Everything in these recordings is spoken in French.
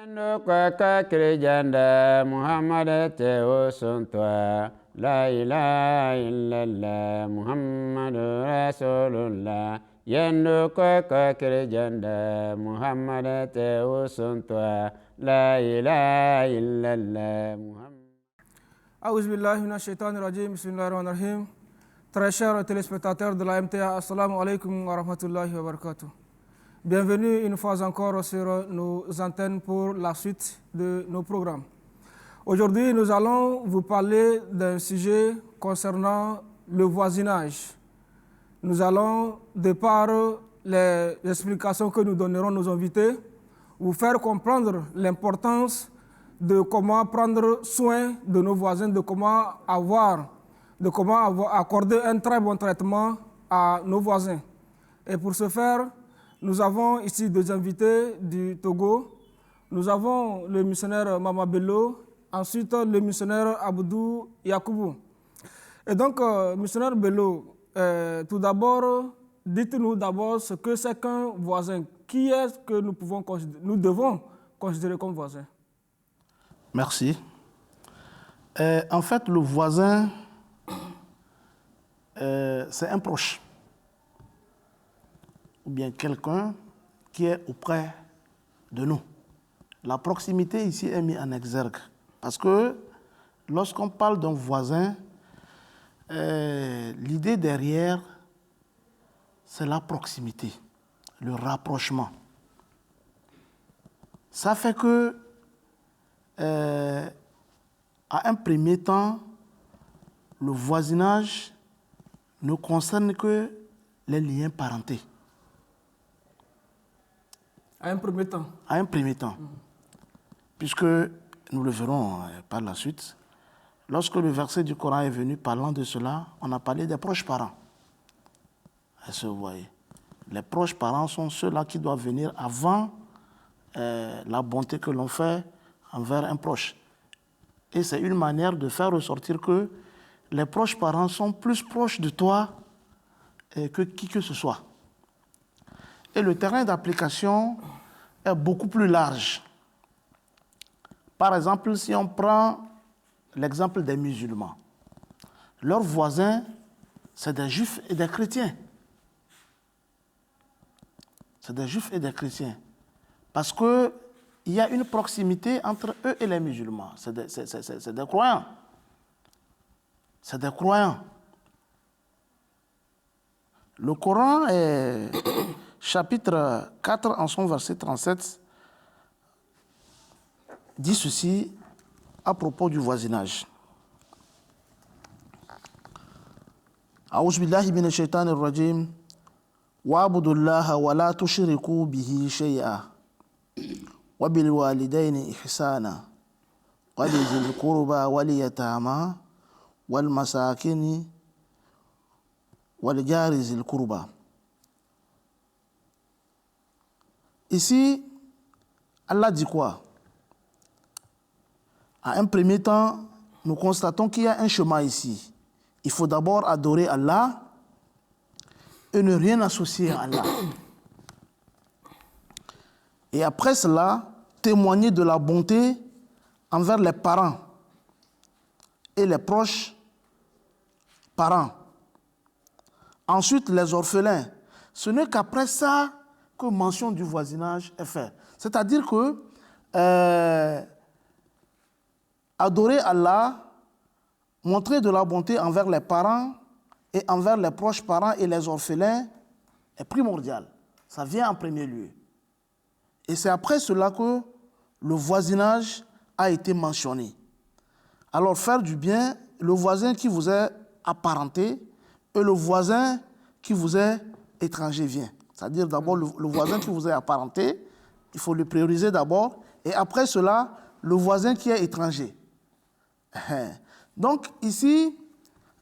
La ilaha illallah Muhammadur Rasulullah Yendo kaka kirjanda Muhammad te usuntwa La ilaha illallah Muhammad. Aouz billahi minash shaitanir rajim. Bismillahir rahmanir rahim. Très chers téléspectateurs de la MTA, assalamu alaikum wa rahmatullahi wa barakatuh. Bienvenue une fois encore sur nos antennes pour la suite de nos programmes. Aujourd'hui, nous allons vous parler d'un sujet concernant le voisinage. Nous allons, de par les explications que nous donnerons à nos invités, vous faire comprendre l'importance de comment prendre soin de nos voisins, de comment accorder un très bon traitement à nos voisins. Et pour ce faire, nous avons ici deux invités du Togo. Nous avons le missionnaire Mama Bello, ensuite le missionnaire Abdou Yakoubou. Et donc, missionnaire Bello, tout d'abord, dites-nous d'abord ce que c'est qu'un voisin. Qui est-ce que nous devons considérer comme voisin? Merci. En fait, le voisin, c'est un proche, ou bien quelqu'un qui est auprès de nous. La proximité ici est mise en exergue, parce que lorsqu'on parle d'un voisin, l'idée derrière, c'est la proximité, le rapprochement. Ça fait que, à un premier temps, le voisinage ne concerne que les liens parentés. À un premier temps. À un premier temps. Puisque nous le verrons par la suite, lorsque le verset du Coran est venu parlant de cela, on a parlé des proches parents. Est-ce que vous voyez? Les proches parents sont ceux-là qui doivent venir avant la bonté que l'on fait envers un proche. Et c'est une manière de faire ressortir que les proches parents sont plus proches de toi que qui que ce soit. Et le terrain d'application est beaucoup plus large. Par exemple, si on prend l'exemple des musulmans, leurs voisins, c'est des juifs et des chrétiens. C'est des juifs et des chrétiens. Parce qu'il y a une proximité entre eux et les musulmans. C'est des croyants. C'est des croyants. Le Coran, chapitre 4, en son verset 37, dit ceci à propos du voisinage. A'ouz billahi minash shaitanir rajim. Wa'budu Allaha wa la tushriku bihi shay'a. Wa bil walidayni ihsana. Wa dhil qurba wal yatama wal masakini wal jari zil qurba. Ici, Allah dit quoi? À un premier temps, nous constatons qu'il y a un chemin ici. Il faut d'abord adorer Allah et ne rien associer à Allah. Et après cela, témoigner de la bonté envers les parents et les proches parents. Ensuite, les orphelins. Ce n'est qu'après ça que mention du voisinage est faite. C'est-à-dire que adorer Allah, montrer de la bonté envers les parents et envers les proches parents et les orphelins est primordial. Ça vient en premier lieu. Et c'est après cela que le voisinage a été mentionné. Alors faire du bien, le voisin qui vous est apparenté et le voisin qui vous est étranger vient. C'est-à-dire d'abord le voisin qui vous est apparenté, il faut le prioriser d'abord, et après cela, le voisin qui est étranger. Donc ici,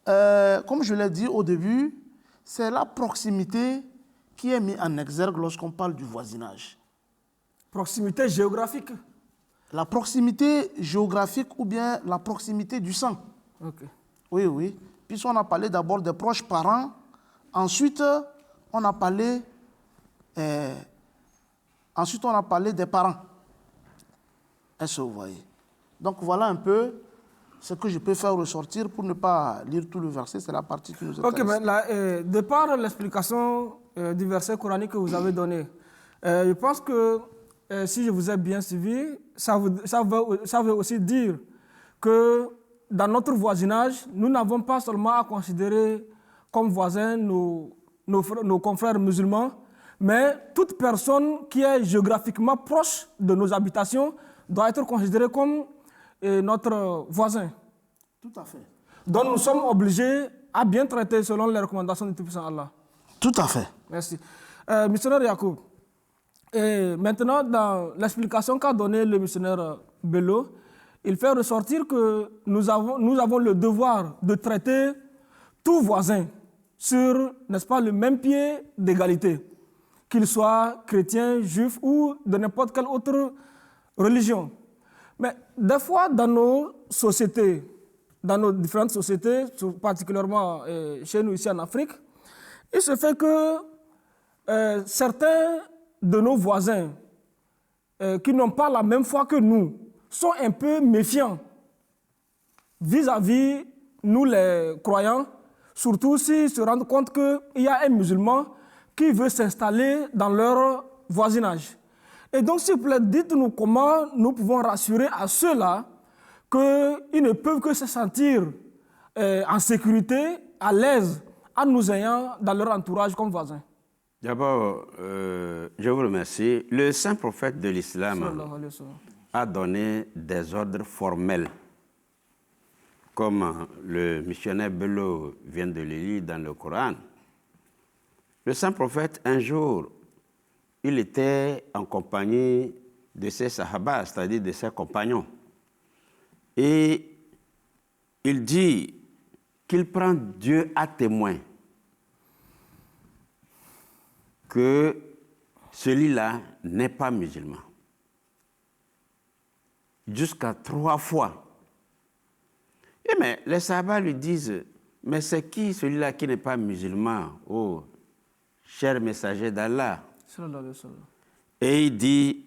comme je l'ai dit au début, c'est la proximité qui est mise en exergue lorsqu'on parle du voisinage. Proximité géographique? La proximité géographique ou bien la proximité du sang. Okay. Oui, oui. Puisqu'on a parlé d'abord des proches parents, ensuite on a parlé des parents. Est-ce que vous voyez? Donc voilà un peu ce que je peux faire ressortir pour ne pas lire tout le verset. C'est la partie qui nous intéresse. Ok, mais là, de par l'explication du verset coranique que vous avez donné, je pense que si je vous ai bien suivi, ça veut aussi dire que dans notre voisinage, nous n'avons pas seulement à considérer comme voisins nos confrères musulmans, mais toute personne qui est géographiquement proche de nos habitations doit être considérée comme notre voisin. Tout à fait. Donc nous sommes obligés à bien traiter selon les recommandations du Tout-Puissant Allah. Tout à fait. Merci. Missionnaire Yacoub, et maintenant dans l'explication qu'a donnée le missionnaire Bello, il fait ressortir que nous avons le devoir de traiter tout voisin sur, n'est-ce pas, le même pied d'égalité, qu'il soit chrétien, juif ou de n'importe quelle autre religion. Mais des fois, dans nos sociétés, dans nos différentes sociétés, particulièrement chez nous ici en Afrique, il se fait que certains de nos voisins qui n'ont pas la même foi que nous sont un peu méfiants vis-à-vis nous les croyants, surtout s'ils se rendent compte qu'il y a un musulman qui veut s'installer dans leur voisinage. Et donc, s'il vous plaît, dites-nous comment nous pouvons rassurer à ceux-là qu'ils ne peuvent que se sentir en sécurité, à l'aise, en nous ayant dans leur entourage comme voisins. D'abord, je vous remercie. Le saint prophète de l'islam a donné des ordres formels, comme le missionnaire Bello vient de le lire dans le Coran. Le saint prophète, un jour, il était en compagnie de ses sahabas, c'est-à-dire de ses compagnons. Et il dit qu'il prend Dieu à témoin que celui-là n'est pas musulman. Jusqu'à 3 fois. Et mais les sahabas lui disent, mais c'est qui celui-là qui n'est pas musulman, oh, cher messager d'Allah? Et il dit,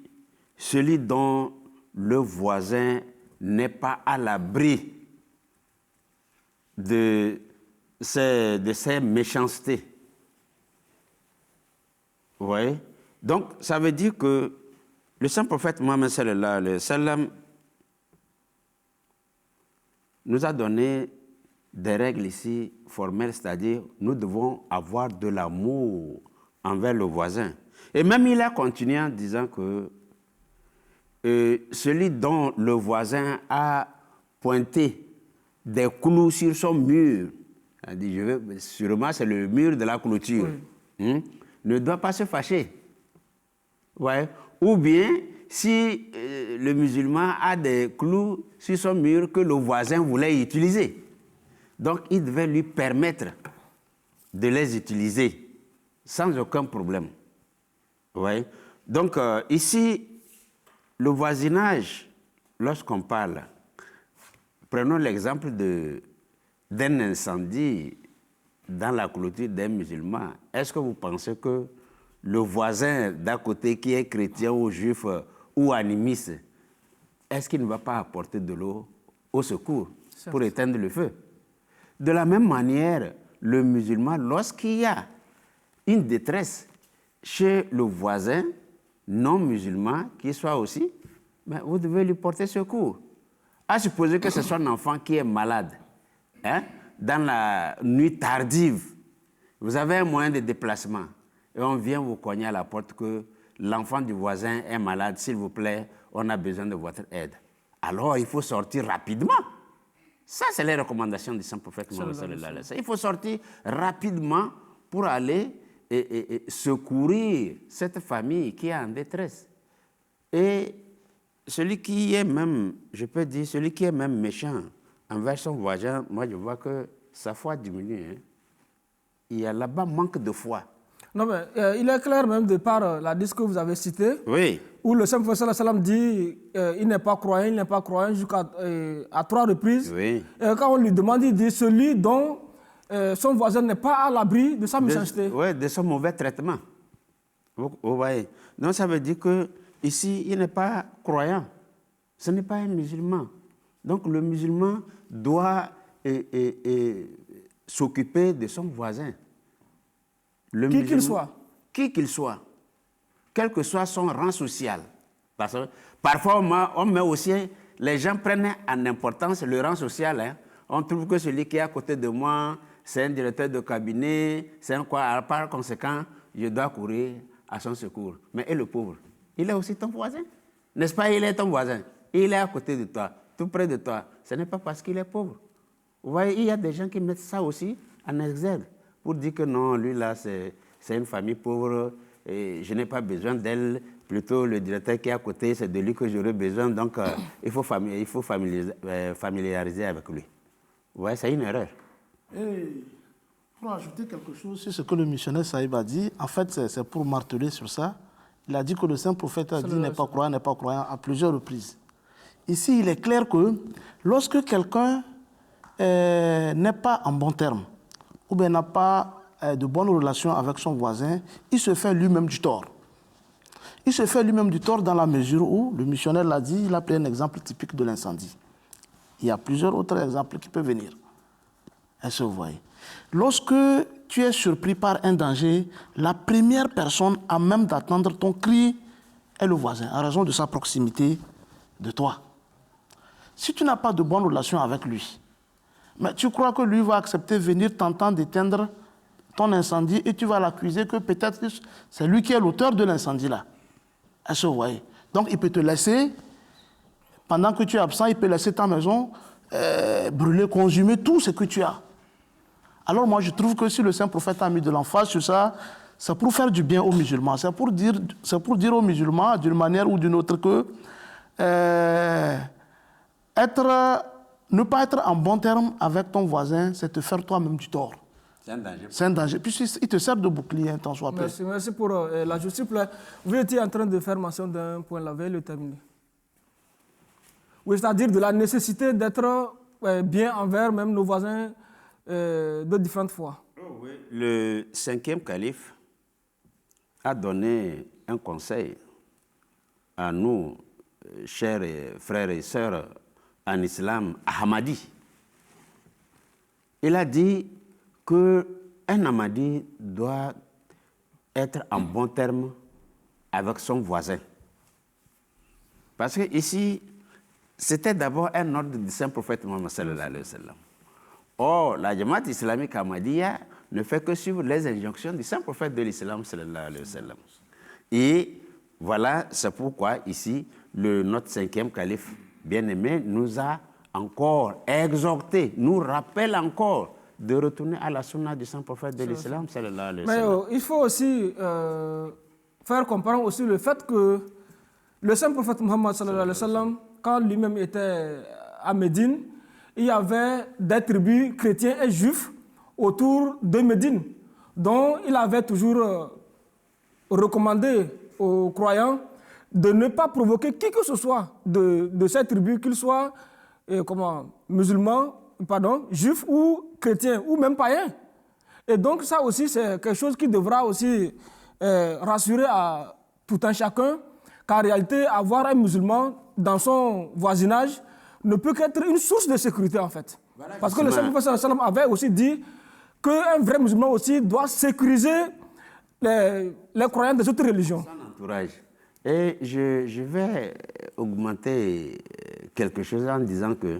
celui dont le voisin n'est pas à l'abri de ses méchancetés. Vous voyez? Donc, ça veut dire que le saint prophète Mohammed sallallahu alayhi wa sallam nous a donné des règles ici formelles, c'est-à-dire nous devons avoir de l'amour envers le voisin. Et même il a continué en disant que celui dont le voisin a pointé des clous sur son mur, il a dit, sûrement c'est le mur de la clôture, ne doit pas se fâcher. Ouais. Ou bien, si le musulman a des clous sur son mur que le voisin voulait utiliser, donc il devait lui permettre de les utiliser sans aucun problème. Ouais. Donc ici, le voisinage, lorsqu'on parle, prenons l'exemple d'un incendie dans la clôture d'un musulman. Est-ce que vous pensez que le voisin d'à côté qui est chrétien ou juif ou animiste, est-ce qu'il ne va pas apporter de l'eau au secours pour éteindre le feu? De la même manière, le musulman, lorsqu'il y a une détresse chez le voisin non musulman, qui soit aussi, ben, vous devez lui porter secours. À supposer que ce soit un enfant qui est malade, hein, dans la nuit tardive, vous avez un moyen de déplacement et on vient vous cogner à la porte que l'enfant du voisin est malade, s'il vous plaît, on a besoin de votre aide. Alors, il faut sortir rapidement. Ça, c'est les recommandations du saint prophète Mohammed sallallahu alayhi wa sallam. Il faut sortir rapidement pour aller et secourir cette famille qui est en détresse. Et celui qui est même, je peux dire, celui qui est même méchant envers son voisin, moi je vois que sa foi diminue. Hein. Il y a là-bas manque de foi. Non, mais il est clair même de par la disque que vous avez cité, oui, où le saint prophète sallallahu alayhi wa sallam dit il n'est pas croyant jusqu'à à 3 reprises. Oui. Et quand on lui demande, il dit celui dont son voisin n'est pas à l'abri de sa méchanceté. Oui, de son mauvais traitement. Vous voyez. Donc ça veut dire que ici, il n'est pas croyant. Ce n'est pas un musulman. Donc le musulman doit s'occuper de son voisin. Qui qu'il soit. Qui qu'il soit. Quel que soit son rang social. Parce que parfois, on met aussi, les gens prennent en importance le rang social. Hein. On trouve que celui qui est à côté de moi, c'est un directeur de cabinet, c'est un quoi. Par conséquent, je dois courir à son secours. Mais et le pauvre? Il est aussi ton voisin. N'est-ce pas, il est ton voisin. Il est à côté de toi, tout près de toi. Ce n'est pas parce qu'il est pauvre. Vous voyez, il y a des gens qui mettent ça aussi en exergue pour dire que non, lui là, c'est une famille pauvre et je n'ai pas besoin d'elle. Plutôt, le directeur qui est à côté, c'est de lui que j'aurais besoin. Donc, il faut familiariser avec lui. Vous voyez, c'est une erreur. Et pour ajouter quelque chose sur ce que le missionnaire Saïb a dit, en fait, c'est pour marteler sur ça. Il a dit que le saint prophète a dit n'est pas croyant à plusieurs reprises. Ici, il est clair que lorsque quelqu'un n'est pas en bon terme, ou bien n'a pas de bonnes relations avec son voisin, il se fait lui-même du tort. Il se fait lui-même du tort dans la mesure où, le missionnaire l'a dit, il a pris un exemple typique de l'incendie. Il y a plusieurs autres exemples qui peuvent venir. Est-ce que vous voyez? Lorsque tu es surpris par un danger, la première personne à même d'attendre ton cri est le voisin, en raison de sa proximité de toi. Si tu n'as pas de bonnes relations avec lui, mais tu crois que lui va accepter de venir t'entendre d'éteindre ton incendie et tu vas l'accuser que peut-être c'est lui qui est l'auteur de l'incendie là. Est-ce que vous voyez? Donc il peut te laisser, pendant que tu es absent, il peut laisser ta maison brûler, consumer tout ce que tu as. Alors moi je trouve que si le saint prophète a mis de l'emphase sur ça, c'est pour faire du bien aux musulmans. C'est pour dire aux musulmans d'une manière ou d'une autre que ne pas être en bon terme avec ton voisin, c'est te faire toi-même du tort. C'est un danger. C'est un danger. Puis il te sert de bouclier, tant soit peu. Merci pour la justice. Vous étiez en train de faire mention d'un point là, veuillez le terminer. Oui, c'est-à-dire de la nécessité d'être bien envers même nos voisins de différentes fois. Oh, oui. Le 5e calife a donné un conseil à nous, chers frères et sœurs en islam, Ahmadi. Il a dit qu'un Ahmadi doit être en bon terme avec son voisin. Parce que ici, c'était d'abord un ordre du saint prophète Mohammed sallallahu alayhi wa sallam. Or, la Jamaat islamique Ahmadiyya ne fait que suivre les injonctions du saint prophète de l'islam sallallahu alayhi wa sallam. Et voilà, c'est pourquoi ici, notre 5e calife bien-aimé nous a encore exhorté, nous rappelle encore de retourner à la sunna du saint prophète de l'islam sallallahu alayhi wa sallam. Mais il faut aussi faire comprendre aussi le fait que le saint prophète Mohammed sallallahu alayhi wa sallam, quand lui-même était à Médine, il y avait des tribus chrétiens et juifs autour de Médine, dont il avait toujours recommandé aux croyants de ne pas provoquer qui que ce soit de ces tribus, qu'ils soient musulmans, juifs ou chrétiens, ou même païens. Et donc ça aussi, c'est quelque chose qui devra aussi rassurer à tout un chacun, qu'en réalité, avoir un musulman dans son voisinage ne peut qu'être une source de sécurité, en fait. Voilà, parce que le saint prophète sallam avait aussi dit qu'un vrai musulman aussi doit sécuriser les croyants des autres religions. Son entourage. Et je vais augmenter quelque chose en disant que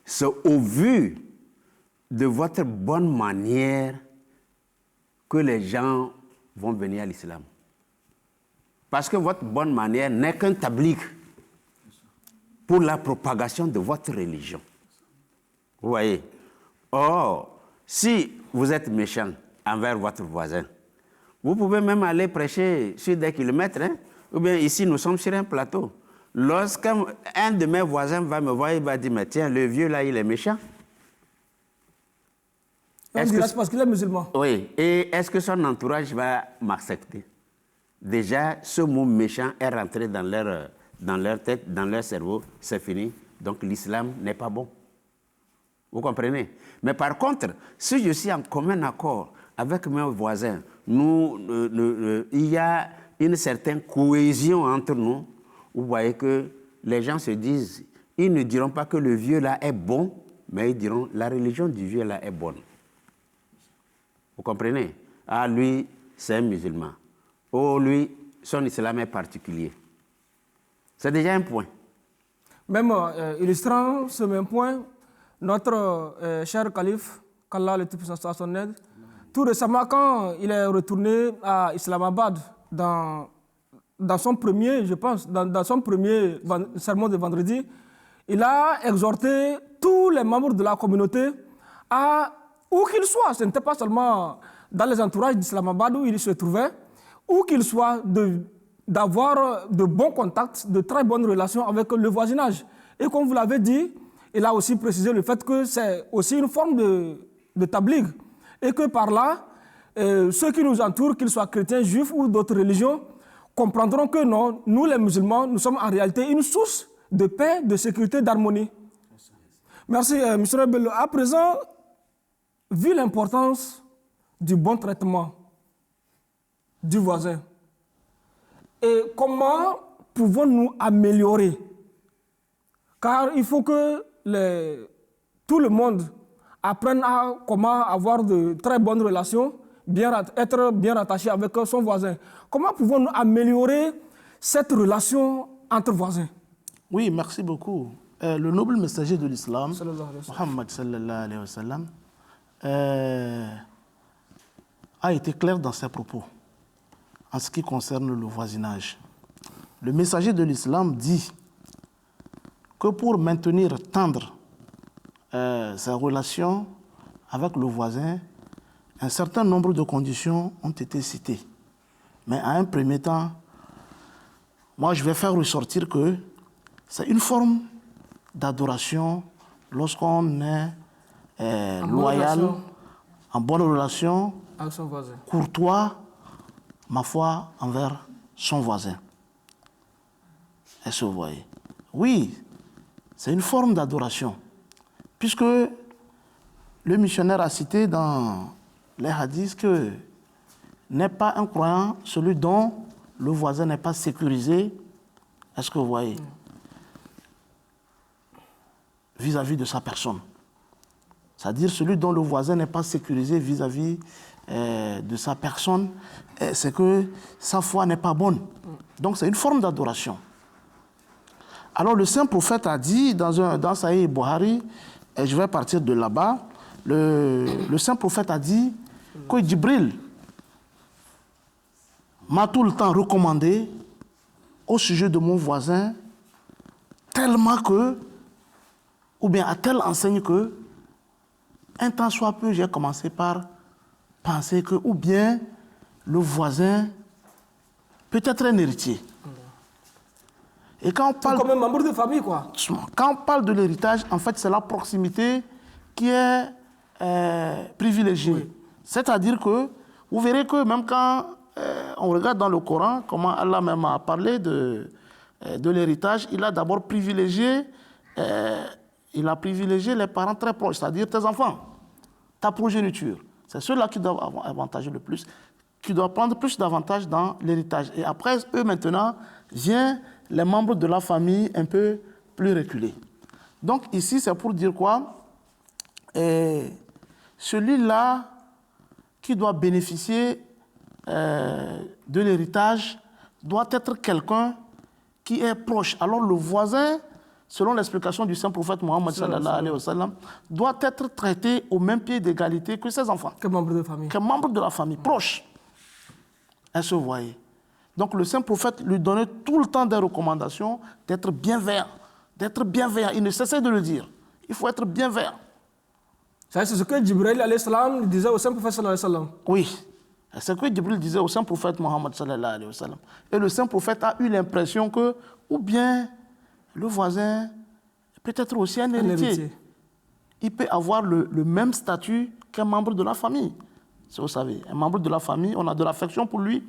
c'est au vu de votre bonne manière que les gens vont venir à l'islam. Parce que votre bonne manière n'est qu'un tabliq pour la propagation de votre religion. Vous voyez? Or, si vous êtes méchant envers votre voisin, vous pouvez même aller prêcher sur des kilomètres, hein? Ou bien ici, nous sommes sur un plateau. Lorsqu'un de mes voisins va me voir, il va dire, mais tiens, le vieux là, il est méchant. On dira c'est parce qu'il est musulman. Oui, et est-ce que son entourage va m'accepter? Déjà, ce mot méchant est rentré dans leur tête, dans leur cerveau, c'est fini. Donc l'islam n'est pas bon. Vous comprenez? Mais par contre, si je suis en commun accord avec mes voisins, il y a une certaine cohésion entre nous. Vous voyez que les gens se disent, ils ne diront pas que le vieux là est bon, mais ils diront la religion du vieux là est bonne. Vous comprenez? Ah, lui, c'est un musulman. Oh, lui, son islam est particulier. C'est déjà un point. Même illustrant ce même point, notre cher calife, qu'Allah le Tout-Puissant soit à son aide, tout récemment, quand il est retourné à Islamabad, dans son premier, je pense, dans son premier sermon de vendredi, il a exhorté tous les membres de la communauté à, où qu'ils soient, ce n'était pas seulement dans les entourages d'Islamabad où il se trouvait, où qu'ils soient, d'avoir de bons contacts, de très bonnes relations avec le voisinage. Et comme vous l'avez dit, il a aussi précisé le fait que c'est aussi une forme de tabligh. Et que par là, ceux qui nous entourent, qu'ils soient chrétiens, juifs ou d'autres religions, comprendront que non, nous les musulmans, nous sommes en réalité une source de paix, de sécurité, d'harmonie. Merci, M. Bello. À présent, vu l'importance du bon traitement du voisin, et comment pouvons-nous améliorer? Car il faut que tout le monde apprenne à comment avoir de très bonnes relations, être bien rattaché avec son voisin. Comment pouvons-nous améliorer cette relation entre voisins? Oui, merci beaucoup. Le noble messager de l'islam, Muhammad sallallahu alayhi wa sallam, a été clair dans ses propos en ce qui concerne le voisinage. Le messager de l'islam dit que pour maintenir tendre sa relation avec le voisin, un certain nombre de conditions ont été citées. Mais à un premier temps, moi je vais faire ressortir que c'est une forme d'adoration lorsqu'on est loyal, en bonne relation, avec son voisin, courtois, ma foi, envers son voisin. Est-ce que vous voyez? Oui, c'est une forme d'adoration. Puisque le missionnaire a cité dans les hadiths que n'est pas un croyant celui dont le voisin n'est pas sécurisé. Est-ce que vous voyez? Vis-à-vis de sa personne. C'est-à-dire celui dont le voisin n'est pas sécurisé vis-à-vis de sa personne, c'est que sa foi n'est pas bonne. Donc c'est une forme d'adoration. Alors le saint prophète a dit dans Sahih Bukhari, et je vais partir de là-bas, le saint prophète a dit que Djibril m'a tout le temps recommandé au sujet de mon voisin, tellement que, ou bien à telle enseigne que, un temps soit peu, j'ai commencé par penser que, ou bien le voisin peut être un héritier. Et quand on parle, comme un membre de famille, quoi. Quand on parle de l'héritage, en fait, c'est la proximité qui est privilégiée. Oui. C'est-à-dire que, vous verrez que même quand on regarde dans le Coran, comment Allah même a parlé de l'héritage, il a d'abord privilégié, les parents très proches, c'est-à-dire tes enfants, ta progéniture. C'est ceux-là qui doivent avoir avantager le plus, qui doivent prendre plus d'avantages dans l'héritage. Et après, eux maintenant, viennent les membres de la famille un peu plus reculés. Donc ici, c'est pour dire quoi? Celui-là qui doit bénéficier de l'héritage doit être quelqu'un qui est proche. Alors le voisin, selon l'explication du saint prophète Mohammed sallallahu alayhi wa sallam, doit être traité au même pied d'égalité que ses enfants. Que membre de famille. Que membre de la famille, proche. Est-ce que vous voyez? Donc le saint prophète lui donnait tout le temps des recommandations d'être bienveillant. D'être bienveillant. Il ne cessait de le dire. Il faut être bienveillant. C'est ce que Djibril alayhi salam disait au saint prophète sallallahu alayhi wa sallam. Oui. C'est ce que Djibril disait au saint prophète Mohammed sallallahu alayhi wa sallam. Et le saint prophète a eu l'impression que, ou bien le voisin peut être aussi un héritier. Il peut avoir le même statut qu'un membre de la famille. Vous savez, un membre de la famille, on a de l'affection pour lui,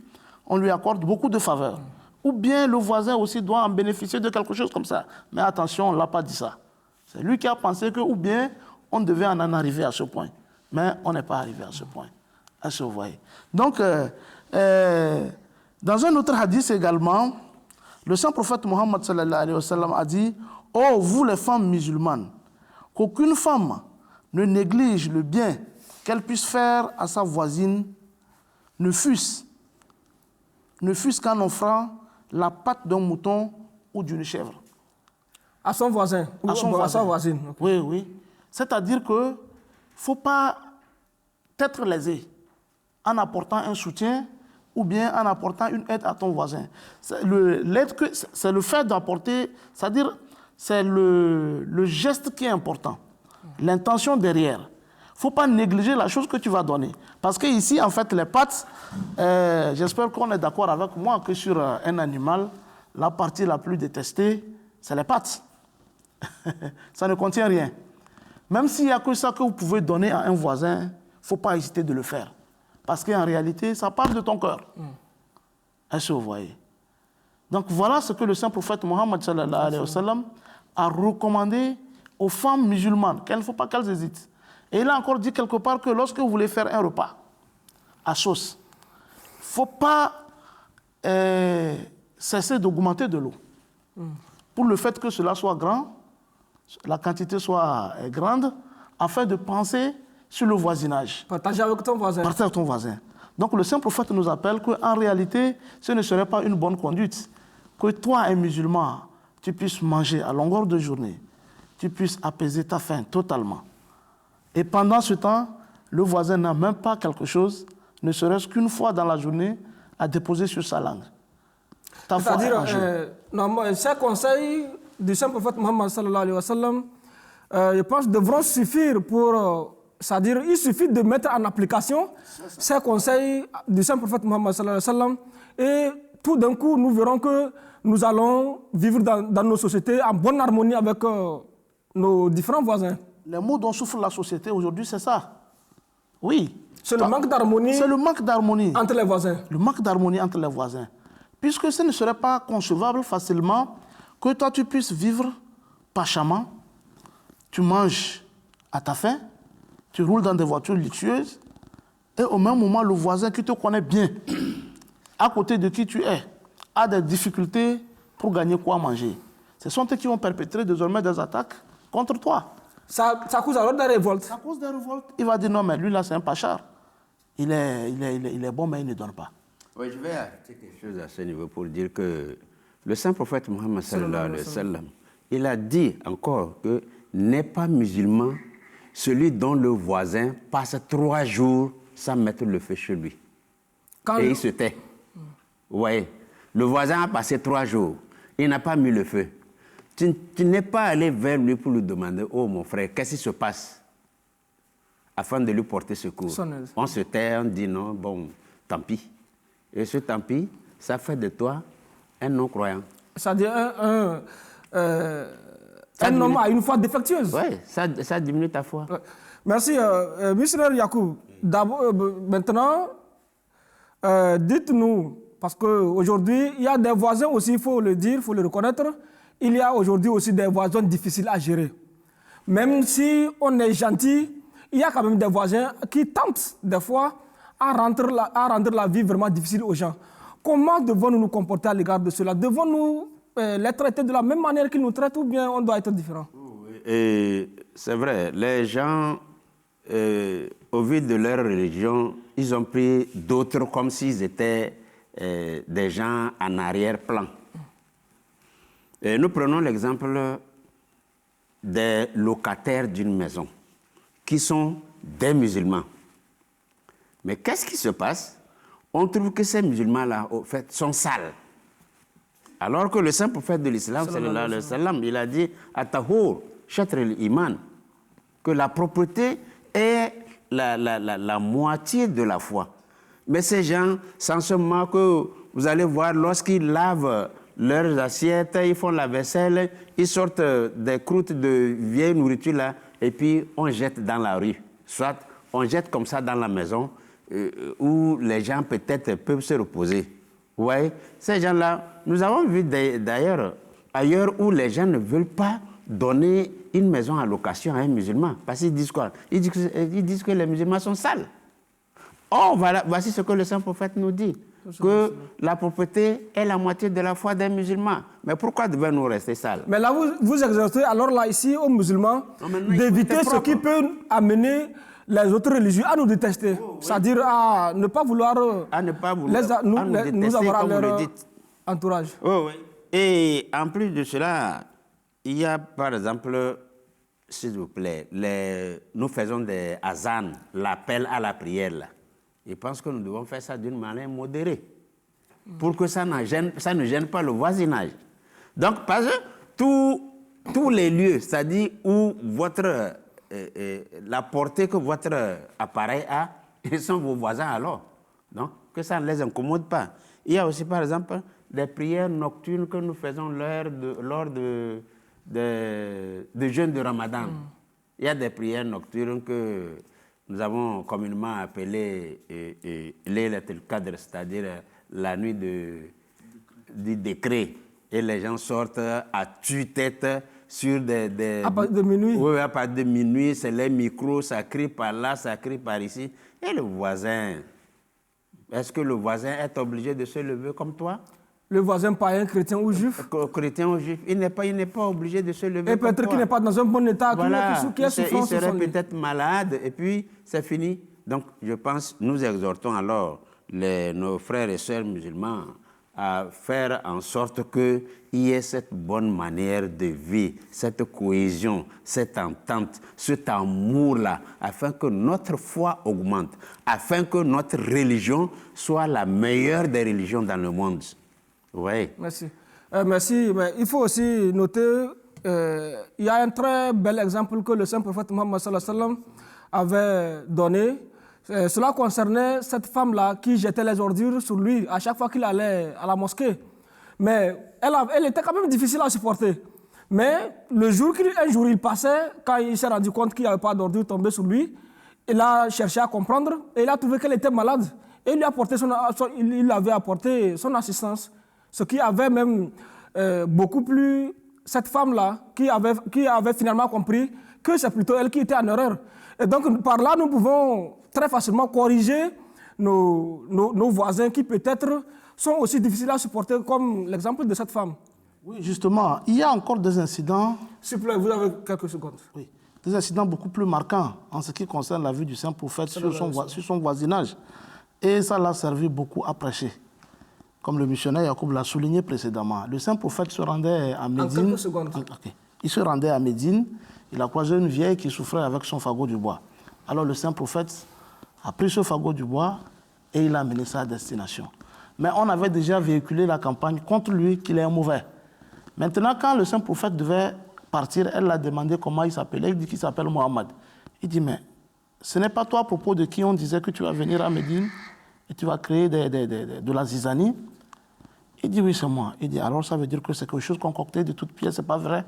on lui accorde beaucoup de faveurs. Ou bien le voisin aussi doit en bénéficier de quelque chose comme ça. Mais attention, on ne l'a pas dit ça. C'est lui qui a pensé que, ou bien, on devait en arriver à ce point. Mais on n'est pas arrivé à ce point. Est-ce que vous voyez? Donc, dans un autre hadith également, Le saint prophète Mohammed sallallahu alayhi wa sallam a dit « Oh, vous les femmes musulmanes, qu'aucune femme ne néglige le bien qu'elle puisse faire à sa voisine, ne fût-ce qu'en offrant la patte d'un mouton ou d'une chèvre. » À son voisin. À son voisin. À sa voisine. Oui, oui. C'est-à-dire qu'il ne faut pas être lésé en apportant un soutien ou bien en apportant une aide à ton voisin. C'est le fait d'apporter, c'est-à-dire c'est le geste qui est important, l'intention derrière. Il ne faut pas négliger la chose que tu vas donner. Parce que ici, en fait, les pattes, j'espère qu'on est d'accord avec moi que sur un animal, la partie la plus détestée, c'est les pattes. Ça ne contient rien. Même s'il n'y a que ça que vous pouvez donner à un voisin, il ne faut pas hésiter de le faire. Parce qu'en réalité, ça part de ton cœur. Est-ce que vous voyez? Donc voilà ce que le saint prophète Mohammed sallallahu alayhi wa sallam a recommandé aux femmes musulmanes, qu'il ne faut pas qu'elles hésitent. Et il a encore dit quelque part que lorsque vous voulez faire un repas à sauce, il ne faut pas cesser d'augmenter de l'eau. Pour le fait que cela soit grand, la quantité soit grande, afin de penser sur le voisinage. Partager avec ton voisin. Partager avec ton voisin. Donc le saint prophète nous appelle qu'en réalité, ce ne serait pas une bonne conduite. Que toi, un musulman, tu puisses manger à longueur de journée, tu puisses apaiser ta faim totalement. Et pendant ce temps, le voisin n'a même pas quelque chose, ne serait-ce qu'une fois dans la journée, à déposer sur sa langue. C'est-à-dire, ces conseils du saint prophète Mohammed sallallahu alayhi wa sallam, je pense, devront suffire pour... c'est-à-dire, il suffit de mettre en application ces conseils du saint prophète Mohammed sallallahu alayhi wa sallam, et tout d'un coup, nous verrons que nous allons vivre dans nos sociétés en bonne harmonie avec nos différents voisins. Les maux dont souffre la société aujourd'hui, c'est ça. Oui. C'est le manque d'harmonie. C'est le manque d'harmonie entre les voisins. Le manque d'harmonie entre les voisins. Puisque ce ne serait pas concevable facilement que toi tu puisses vivre patiemment, tu manges à ta faim, tu roules dans des voitures luxueuses, et au même moment, le voisin qui te connaît bien, à côté de qui tu es, a des difficultés pour gagner quoi manger. Ce sont eux qui vont perpétrer désormais des attaques contre toi. Ça cause alors des révoltes. Ça cause des révoltes. Il va dire non, mais lui là, c'est un pachard. Il est bon, mais il ne donne pas. Oui, je vais ajouter quelque chose à ce niveau pour dire que le saint prophète Mohammed sallallahu alayhi wa sallam, il a dit encore que n'est pas musulman celui dont le voisin passe 3 jours sans mettre le feu chez lui. Et il se tait. Vous voyez, le voisin a passé 3 jours, il n'a pas mis le feu. Tu n'es pas allé vers lui pour lui demander « Oh mon frère, qu'est-ce qui se passe ?» afin de lui porter secours. On se tait, on dit non, bon, tant pis. Et ce tant pis, ça fait de toi un non-croyant. C'est-à-dire un homme à une foi défectueuse. Oui, ça diminue ta foi. Merci, Missionnaire Yacoub. Maintenant, dites-nous, parce qu'aujourd'hui, il y a des voisins aussi, il faut le dire, il faut le reconnaître, il y a aujourd'hui aussi des voisins difficiles à gérer. Même si on est gentil, il y a quand même des voisins qui tentent des fois à rendre la vie vraiment difficile aux gens. Comment devons-nous nous comporter à l'égard de cela? Devons-nous les traiter de la même manière qu'ils nous traitent ou bien on doit être différent? C'est vrai, les gens, au vu de leur religion, ils ont pris d'autres comme s'ils étaient des gens en arrière-plan. Nous prenons l'exemple des locataires d'une maison qui sont des musulmans. Mais qu'est-ce qui se passe? On trouve que ces musulmans-là, au fait, sont sales. Alors que le saint prophète de l'islam, sallallahu alayhi wa sallam, il a dit « At-tahur, shatr al-iman » que la propreté est la moitié de la foi. Mais ces gens, sans seulement que vous allez voir, lorsqu'ils lavent leurs assiettes, ils font la vaisselle, ils sortent des croûtes de vieille nourriture là, et puis on jette dans la rue. Soit on jette comme ça dans la maison, où les gens peut-être peuvent se reposer. Vous voyez, ces gens-là, nous avons vu d'ailleurs ailleurs où les gens ne veulent pas donner une maison à location à un musulman. Parce qu'ils disent quoi? Ils disent que les musulmans sont sales. Oh, voilà, voici ce que le saint prophète nous dit. que la propreté est la moitié de la foi des musulmans. Mais pourquoi devons-nous rester sales? Mais là, vous exhortez alors là, ici, aux musulmans, d'éviter ce qui peut amener les autres religieux à nous détester. C'est-à-dire à ne pas vouloir, nous avoir à leur entourage. Oh, oui. Et en plus de cela, il y a par exemple, s'il vous plaît, nous faisons des azans, l'appel à la prière. Là. Je pense que nous devons faire ça d'une manière modérée pour que ça ne gêne pas le voisinage. Donc, parce que tous les lieux, c'est-à-dire où la portée que votre appareil a, ils sont vos voisins alors. Donc, que ça ne les incommode pas. Il y a aussi, par exemple, des prières nocturnes que nous faisons lors de jeûne de Ramadan. Il y a des prières nocturnes que nous avons communément appelées Laylatul Qadr, c'est-à-dire la nuit du décret. Et les gens sortent à tue-tête sur à partir de minuit. Oui, à partir de minuit, c'est les micros, ça crie par là, ça crie par ici. Et le voisin, est-ce que le voisin est obligé de se lever comme toi? Le voisin païen, chrétien ou juif? Chrétien ou juif. Il n'est pas obligé de se lever. Et peut-être qu'il n'est pas dans un bon état, voilà. qu'il est souffrant. Il serait peut-être malade et puis c'est fini. Donc je pense, nous exhortons alors nos frères et sœurs musulmans à faire en sorte qu'il y ait cette bonne manière de vivre, cette cohésion, cette entente, cet amour-là, afin que notre foi augmente, afin que notre religion soit la meilleure des religions dans le monde. Oui. Merci. Merci. Mais il faut aussi noter, il y a un très bel exemple que le saint prophète Mohammed sallallahu alayhi wa sallam avait donné. Cela concernait cette femme-là qui jetait les ordures sur lui à chaque fois qu'il allait à la mosquée. Mais elle était quand même difficile à supporter. Mais un jour il passait, quand il s'est rendu compte qu'il n'y avait pas d'ordures tombées sur lui, il a cherché à comprendre et il a trouvé qu'elle était malade. Et il avait apporté son assistance. Ce qui avait même beaucoup plu cette femme-là, qui avait finalement compris que c'est plutôt elle qui était en erreur. Et donc, par là, nous pouvons très facilement corriger nos voisins qui peut-être sont aussi difficiles à supporter, comme l'exemple de cette femme. Oui, justement, il y a encore des incidents... S'il vous plaît, vous avez quelques secondes. Oui, des incidents beaucoup plus marquants en ce qui concerne la vie du saint prophète sur son voisinage. Et ça l'a servi beaucoup à prêcher. Comme le missionnaire Yacoub l'a souligné précédemment, le saint prophète se rendait à Médine. En quelques secondes. Il se rendait à Médine, il a croisé une vieille qui souffrait avec son fagot du bois. Alors le saint prophète a pris ce fagot du bois et il a amené ça à destination. Mais on avait déjà véhiculé la campagne contre lui qu'il est mauvais. Maintenant, quand le saint prophète devait partir, elle l'a demandé comment il s'appelait. Il dit qu'il s'appelle Mohammed. Il dit, mais ce n'est pas toi à propos de qui on disait que tu vas venir à Médine et tu vas créer de la zizanie. Il dit, oui, c'est moi. Il dit, alors ça veut dire que c'est quelque chose concocté de toutes pièces, c'est pas vrai.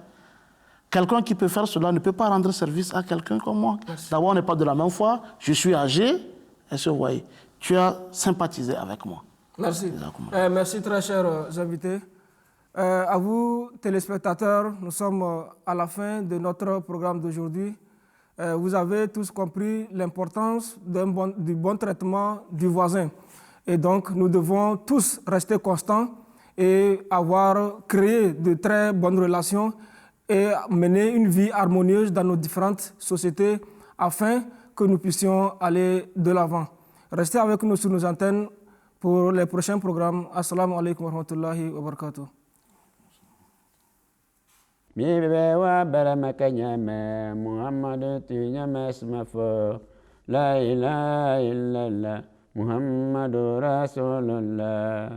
Quelqu'un qui peut faire cela ne peut pas rendre service à quelqu'un comme moi. D'abord, on n'est pas de la même foi. Je suis âgé. Est-ce que vous voyez? Tu as sympathisé avec moi. Merci. Merci, très chers invités. À vous, téléspectateurs, nous sommes à la fin de notre programme d'aujourd'hui. Vous avez tous compris l'importance du bon traitement du voisin. Et donc, nous devons tous rester constants et avoir créé de très bonnes relations et mener une vie harmonieuse dans nos différentes sociétés afin que nous puissions aller de l'avant. Restez avec nous sur nos antennes pour les prochains programmes. Assalamu alaikum wa rahmatullahi wa barakatuh. Bibe wa baramaka nyame Muhammadu tu nyame smafo la ilaha illallah Muhammadu Rasulullah